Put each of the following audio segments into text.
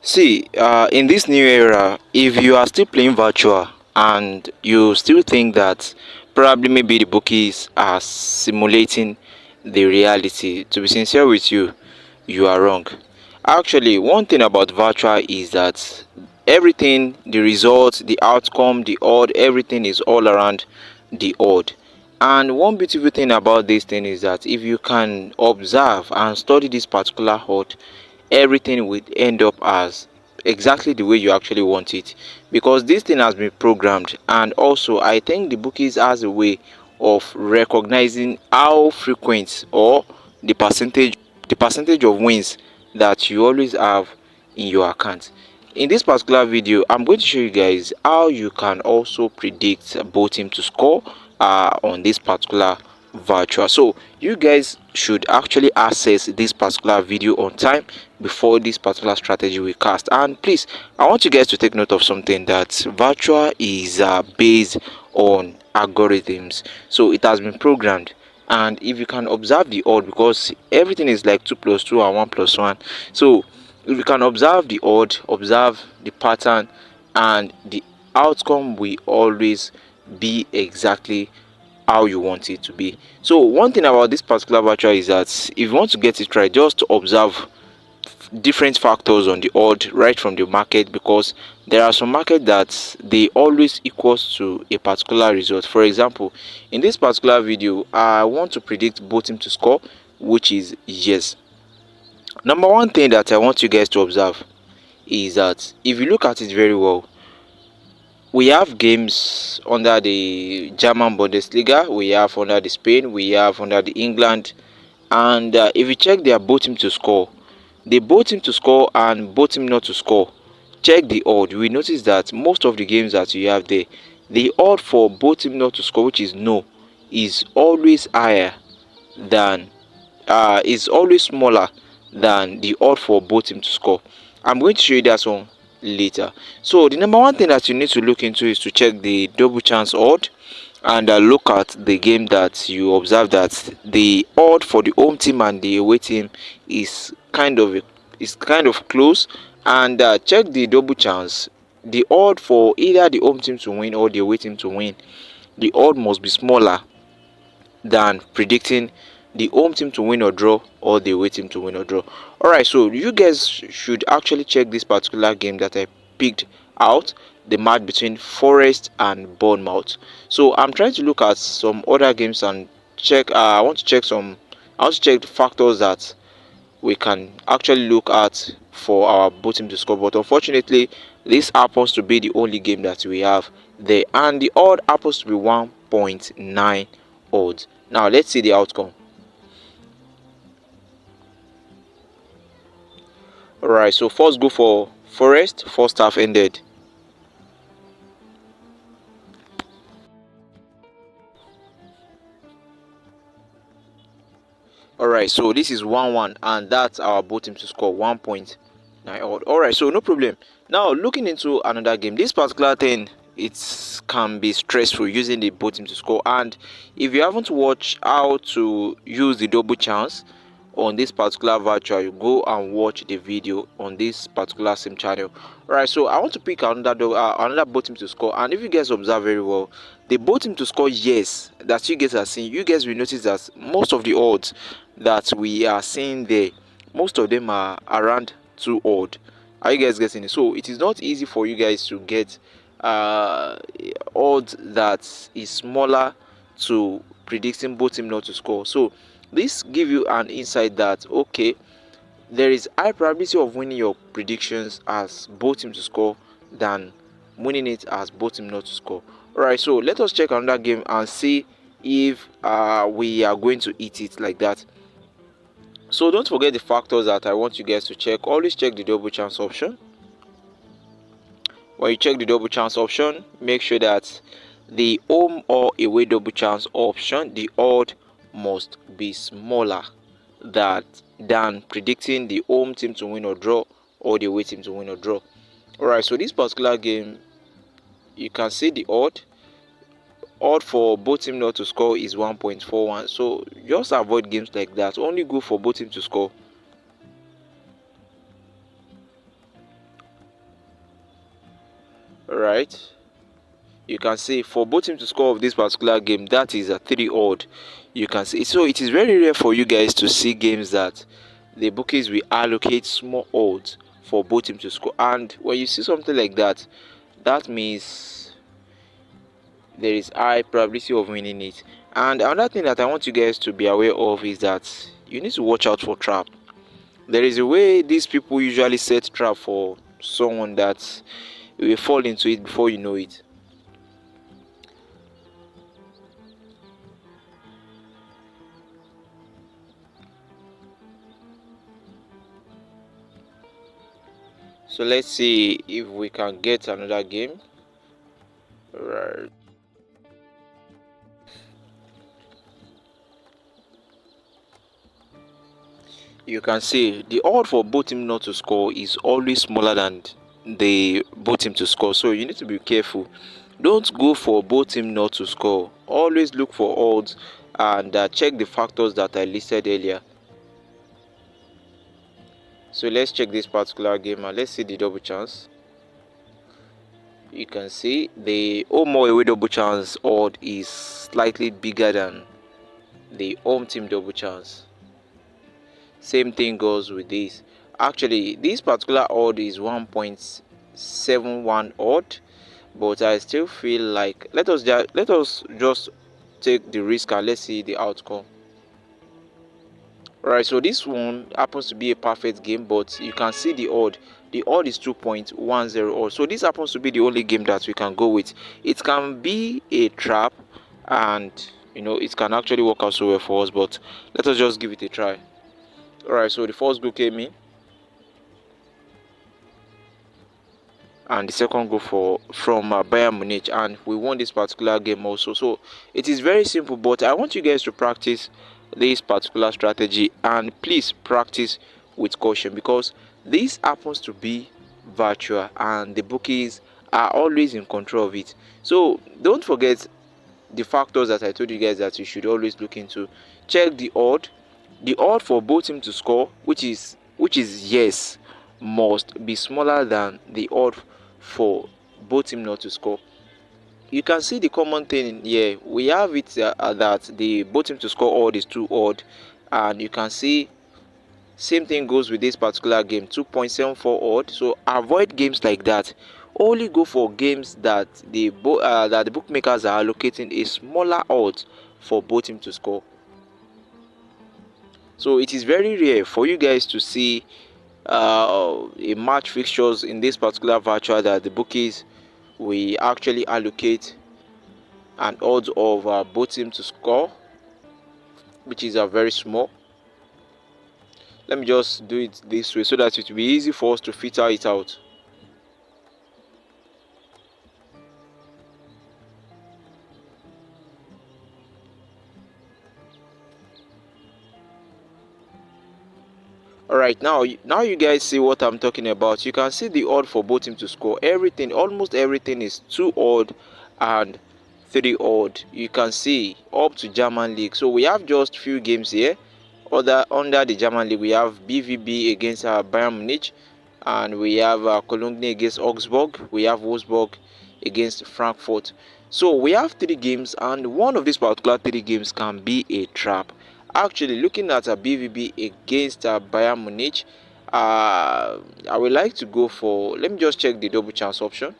See, in this new era, if you are still playing virtual and you still think that probably maybe the bookies are simulating the reality, to be sincere with you, you are wrong. Actually, one thing about virtual is that everything, the result, the outcome, the odd, everything is all around the odd. And one beautiful thing about this thing is that if you can observe and study this particular odd, everything will end up as exactly the way you actually want it, because this thing has been programmed. And also I think the bookies has a way of recognizing how frequent or the percentage of wins that you always have in your account. In this particular video, I'm going to show you guys how you can also predict both team to score on this particular virtual. So you guys should actually access this particular video on time before this particular strategy we cast. And please, I want you guys to take note of something, that virtual is based on algorithms, so it has been programmed. And if you can observe the odd, because everything is like 2 plus 2 and 1 plus 1, so if you can observe the odd, observe the pattern, and the outcome will always be exactly how you want it to be. So one thing about this particular virtual is that if you want to get it right, just observe different factors on the odd right from the market, because there are some market that they always equals to a particular result. For example, in this particular video I want to predict both team to score, which is yes. Number one thing that I want you guys to observe is that if you look at it very well, we have games under the German Bundesliga, we have under the Spain, we have under the England. And if you check their both team to score, they both team to score and both team not to score, check the odd, you will notice that most of the games that you have there, the odd for both team not to score, which is no, is always higher than is always smaller than the odd for both team to score. I'm going to show you that one later. So the number one thing that you need to look into is to check the double chance odd, and look at the game that you observe that the odd for the home team and the away team is kind of close. And check the double chance, the odd for either the home team to win or the away team to win, the odd must be smaller than predicting the home team to win or draw or the away team to win or draw. Alright, so you guys should actually check this particular game that I picked out, the match between Forest and Bournemouth. So I'm trying to look at some other games and check. I want to check the factors that we can actually look at for our both team to score. But unfortunately, this happens to be the only game that we have there, and the odd happens to be 1.9 odds. Now let's see the outcome. Alright, so first go for Forest. First half ended. Alright, so this is 1-1, and that's our both team to score 1.9 odd. Alright, so no problem. Now looking into another game, this particular thing, it can be stressful using the both team to score. And if you haven't watched how to use the double chance on this particular virtual, you go and watch the video on this particular same channel. Right, so I want to pick another both team to score. And if you guys observe very well, the both team to score yes that you guys are seeing, you guys will notice that most of the odds that we are seeing there, most of them are around 2 odd. Are you guys getting it? So it is not easy for you guys to get uh odds that is smaller to predicting both team not to score. So this give you an insight that okay, there is high probability of winning your predictions as both team to score than winning it as both team not to score. Alright, so let us check another game and see if we are going to eat it like that. So don't forget the factors that I want you guys to check. Always check the double chance option. When you check the double chance option, make sure that the home or away double chance option, the odd must be smaller that than predicting the home team to win or draw or the away team to win or draw. Alright, so this particular game, you can see the odd for both team not to score is 1.41. So just avoid games like that. Only go for both team to score. right? You can see for both teams to score of this particular game, that is a 3 odd. You can see, so it is very rare for you guys to see games that the bookies will allocate small odds for both teams to score. And when you see something like that, that means there is high probability of winning it. And another thing that I want you guys to be aware of is that you need to watch out for trap. There is a way these people usually set trap for someone that will fall into it before you know it. So let's see if we can get another game. Right. You can see the odd for both team not to score is always smaller than the both team to score. So you need to be careful. Don't go for both team not to score. Always look for odds and check the factors that I listed earlier. So let's check this particular game and let's see the double chance. You can see the home or away double chance odd is slightly bigger than the home team double chance. Same thing goes with this. Actually, this particular odd is 1.71 odd, but I still feel like let us just take the risk and let's see the outcome. Right, so this one happens to be a perfect game, but you can see the odd. The odd is 2.10 odd. So this happens to be the only game that we can go with. It can be a trap, and it can actually work out so well for us. But let us just give it a try. Alright, so the first goal came in, and the second goal from Bayern Munich, and we won this particular game also. So it is very simple, but I want you guys to practice this particular strategy, and please practice with caution because this happens to be virtual and the bookies are always in control of it. So don't forget the factors that I told you guys that you should always look into. Check the odd for both teams to score, which is yes, must be smaller than the odd for both teams not to score. You can see the common thing here. We have it that the both teams to score odd is 2 odd, and you can see same thing goes with this particular game, 2.74 odd. So avoid games like that. Only go for games that the bookmakers are allocating a smaller odds for both teams to score. So it is very rare for you guys to see a match fixtures in this particular virtual that the bookies we actually allocate an odds of both teams to score, which is very small. Let me just do it this way so that it will be easy for us to filter it out. Alright, now you guys see what I'm talking about. You can see the odd for both teams to score. Almost everything is 2 odd and 3 odd. You can see up to German league. So we have just few games here. Under the German league, we have BVB against Bayern Munich, and we have Cologne against Augsburg. We have Wolfsburg against Frankfurt. So we have 3 games, and one of these particular 3 games can be a trap. Actually, looking at a BVB against Bayern Munich, I would like to go for. Let me just check the double chance option.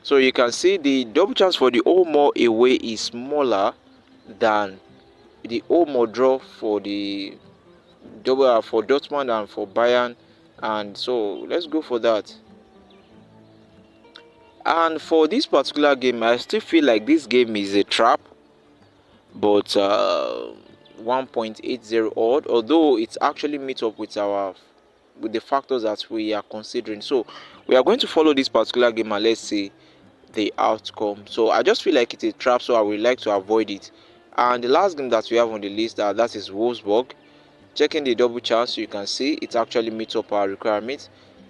So you can see the double chance for the home or away is smaller than the home or draw for the double for Dortmund and for Bayern, and so let's go for that. And for this particular game, I still feel like this game is a trap, but 1.80 odd, although it's actually meet up with the factors that we are considering. So we are going to follow this particular game and let's see the outcome. So I just feel like it's a trap, so I would like to avoid it. And the last game that we have on the list that is Wolfsburg. Checking the double chance, you can see it actually meets up our requirement.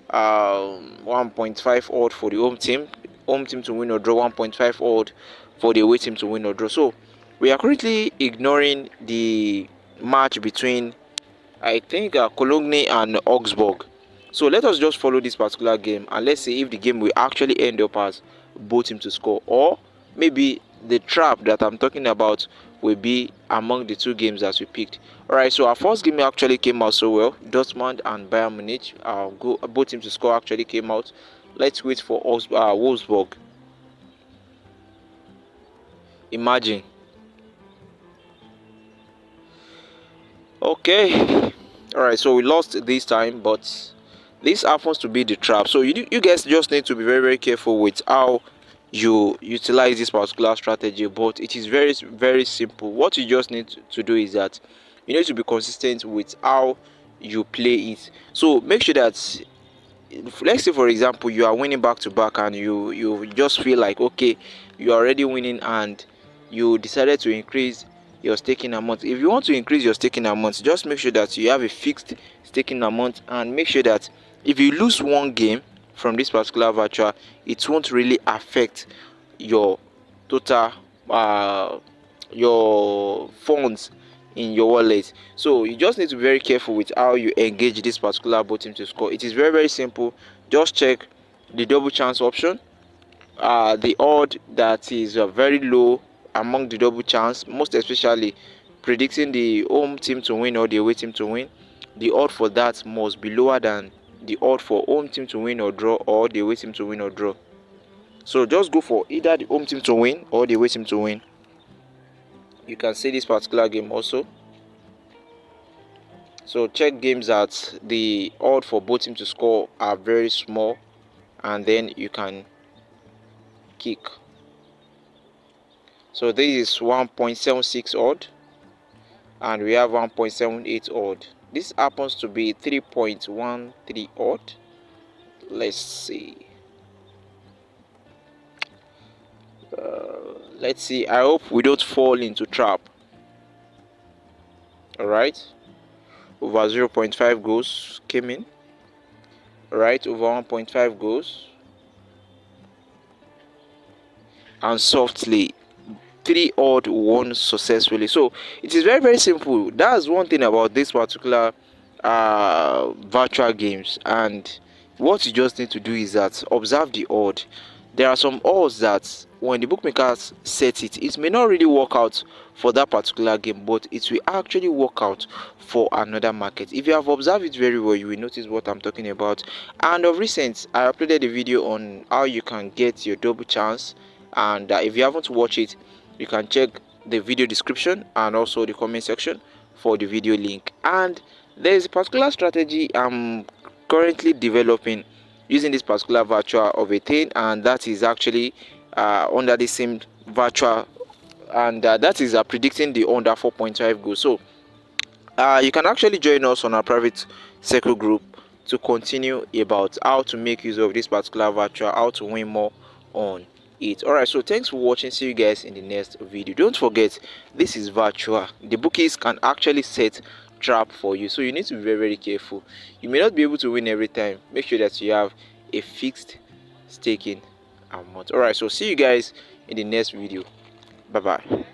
1.5 odd for the home team to win or draw, 1.5 odd for the away team to win or draw. So we are currently ignoring the match between, I think, Cologne and Augsburg. So let us just follow this particular game, and let's see if the game will actually end up as both team to score, or maybe the trap that I'm talking about will be among the two games that we picked. Alright, so our first game actually came out so well. Dortmund and Bayern Munich, both teams to score actually came out. Let's wait for Wolfsburg. Imagine. Okay. Alright, so we lost this time, but this happens to be the trap. So you guys just need to be very careful with how you utilize this particular strategy, but it is very simple. What you just need to do is that you need to be consistent with how you play it. So make sure that, let's say for example, you are winning back to back, and you just feel like, okay, you are already winning, and you decided to increase your staking amount. If you want to increase your staking amount, just make sure that you have a fixed staking amount, and make sure that if you lose one game from this particular virtual, it won't really affect your total your funds in your wallet. So you just need to be very careful with how you engage this particular button to score. It is very simple. Just check the double chance option, the odd that is very low among the double chance, most especially predicting the home team to win or the away team to win. The odd for that must be lower than the odd for home team to win or draw, or the away team to win or draw. So just go for either the home team to win or the away team to win. You can see this particular game also. So check games that the odd for both teams to score are very small, and then you can kick. So this is 1.76 odd, and we have 1.78 odd. This happens to be 3.13 odd. Let's see. Let's see. I hope we don't fall into trap. Alright, over 0.5 goals came in. Alright, over 1.5 goals, and softly 3 odd won successfully. So it is very simple. That's one thing about this particular virtual games. And what you just need to do is that observe the odd. There are some odds that when the bookmakers set it, it may not really work out for that particular game, but it will actually work out for another market. If you have observed it very well, you will notice what I'm talking about. And of recent, I uploaded a video on how you can get your double chance, and if you haven't watched it, you can check the video description and also the comment section for the video link. And there is a particular strategy I'm currently developing using this particular virtual of a thing, and that is actually under the same virtual, and that is predicting the under 4.5 goals. So you can actually join us on our private circle group to continue about how to make use of this particular virtual, how to win more on it. Alright, so thanks for watching. See you guys in the next video. Don't forget, this is virtual. The bookies can actually set trap for you, so you need to be very careful. You may not be able to win every time. Make sure that you have a fixed staking amount. Alright, so see you guys in the next video. Bye bye.